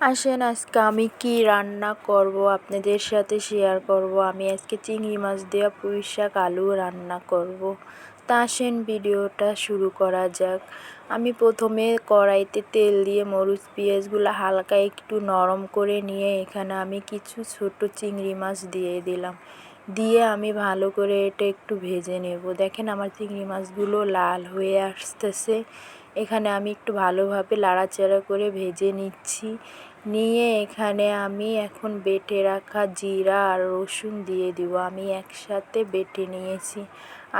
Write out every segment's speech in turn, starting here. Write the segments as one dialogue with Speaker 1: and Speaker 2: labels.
Speaker 1: আসেন আজকে আমি কি রান্না করব আপনাদের সাথে শেয়ার করব। আমি আজকে চিংড়ি মাছ দিয়ে পুঁই শাক আলু রান্না করব। তা আসেন ভিডিওটা শুরু করা যাক। আমি প্রথমে কড়াইতে তেল দিয়ে মরিচ পেঁয়াজগুলো হালকা একটু নরম করে নিয়ে এখানে আমি কিছু ছোট চিংড়ি মাছ দিয়ে দিলাম। দিয়ে আমি ভালো করে এটা একটু ভেজে নেব। দেখেন আমার চিংড়ি মাছগুলো লাল হয়ে আসতেছে। এখানে আমি একটু ভালোভাবে নাড়াচাড়া করে ভেজে নিচ্ছি। নিয়ে এখানে আমি এখন বেটে রাখা জিরা আর রসুন দিয়ে দিব। আমি একসাথে বেটে নিয়েছি।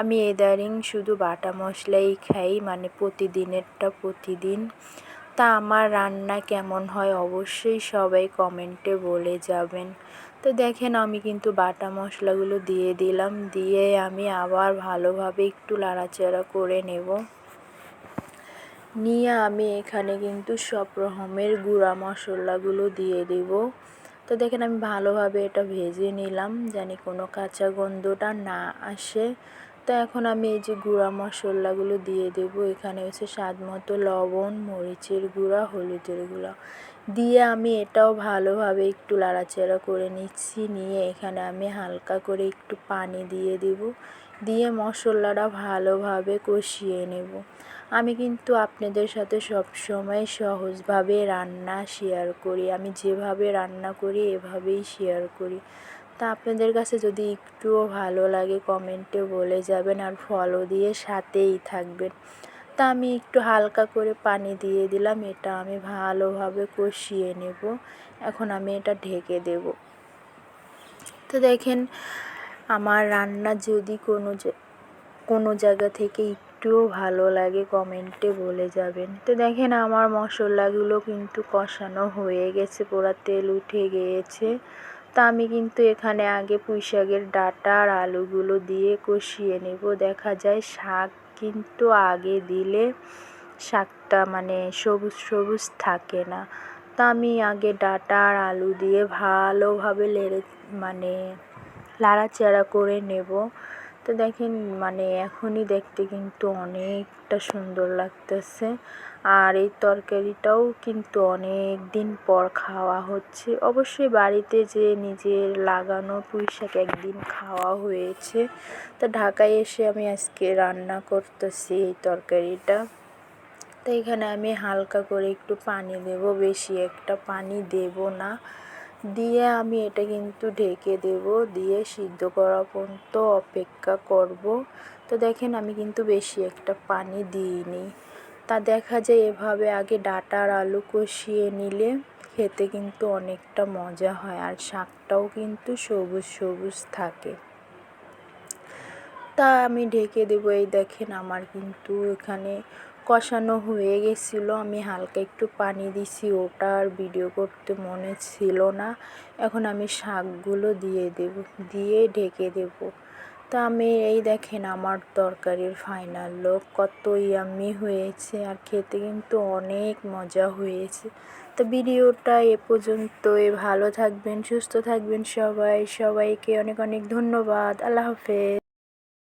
Speaker 1: আমি ইদানিং শুধু বাটা মশলাই খাই, মানে প্রতিদিনেরটা প্রতিদিন। তা আমার রান্না কেমন হয় অবশ্যই সবাই কমেন্টে বলে যাবেন। তো দেখেন আমি কিন্তু বাটা মশলাগুলো দিয়ে দিলাম। দিয়ে আমি আবার ভালোভাবে একটু নাড়াচাড়া করে নেব। নিয়ে আমি এখানে কিন্তু সব রকমের গুঁড়া মশলাগুলো দিয়ে দেব। তো দেখেন আমি ভালোভাবে এটা ভেজে নিলাম, জানি কোনো কাঁচা গন্ধটা না আসে। তো এখন আমি এই যে গুঁড়া মশলাগুলো দিয়ে দেব। এখানে হচ্ছে স্বাদ মতো লবণ, মরিচের গুঁড়া, হলুদের গুঁড়া দিয়ে আমি এটাও ভালোভাবে একটু নাড়াচাড়া করে নিচ্ছি। নিয়ে এখানে আমি হালকা করে একটু পানি দিয়ে দেব। দিয়ে মশলাটা ভালোভাবে কষিয়ে নেব। আমি কিন্তু আপনাদের সাথে সবসময় সহজভাবে রান্না শেয়ার করি। আমি যেভাবে রান্না করি এভাবেই শেয়ার করি। তা আপনাদের কাছে যদি একটুও ভালো লাগে কমেন্টে বলে যাবেন, আর ফলো দিয়ে সাথেই থাকবেন। তা আমি একটু হালকা করে পানি দিয়ে দিলাম। এটা আমি ভালোভাবে কষিয়ে নেব। এখন আমি এটা ঢেকে দেব। তো দেখেন আমার রান্না যদি কোনো জায়গা থেকে একটুও ভালো লাগে কমেন্টে বলে যাবেন। তো দেখেন আমার মশলাগুলো কিন্তু কষানো হয়ে গেছে, পুরো তেল উঠে গিয়েছে। তা আমি কিন্তু এখানে আগে পুঁই শাকের ডাঁটা আর আলুগুলো দিয়ে কষিয়ে নেব। দেখা যায় শাক কিন্তু আগে দিলে শাকটা মানে সবুজ সবুজ থাকে না। তা আমি আগে ডাঁটা আর আলু দিয়ে ভালোভাবে নাড়াচাড়া করে নেব। তো দেখেন এখনই দেখতে কিন্তু অনেকটা সুন্দর লাগতেছে। আর এই তরকারিটাও কিন্তু অনেক দিন পর খাওয়া হচ্ছে। অবশ্যই বাড়িতে যে নিজের লাগানো পুঁই শাক একদিন খাওয়া হয়েছে। তো ঢাকায় এসে আমি আজকে রান্না করতেছি এই তরকারিটা। তো এখানে আমি হালকা করে একটু পানি দেব, বেশি একটা পানি দেব না। দিয়ে আমি এটা কিন্তু ঢেকে দেব। দিয়ে সিদ্ধ করা পর্যন্ত অপেক্ষা করব। তো দেখেন আমি কিন্তু বেশি একটা পানি দিইনি। তা দেখা যায় এভাবে আগে ডাঁটা আর আলু কষিয়ে নিলে খেতে কিন্তু অনেকটা মজা হয়, আর শাকটাও কিন্তু সবুজ সবুজ থাকে। তা আমি ঢেকে দেবো। এই দেখেন আমার কিন্তু এখানে কষানো হয়ে গেছিলো। আমি হালকা একটু পানি দিছি, ওটা আর ভিডিও করতে মনে ছিল না। এখন আমি শাকগুলো দিয়ে দেব, দিয়ে ঢেকে দেব। তা আমি এই দেখেন আমার তরকারির ফাইনাল লুক কত ইয়াম্মি হয়েছে, আর খেতে কিন্তু অনেক মজা হয়েছে। তো ভিডিওটা এ পর্যন্তই। ভালো থাকবেন, সুস্থ থাকবেন সবাইকে অনেক অনেক ধন্যবাদ। আল্লাহ হাফেজ।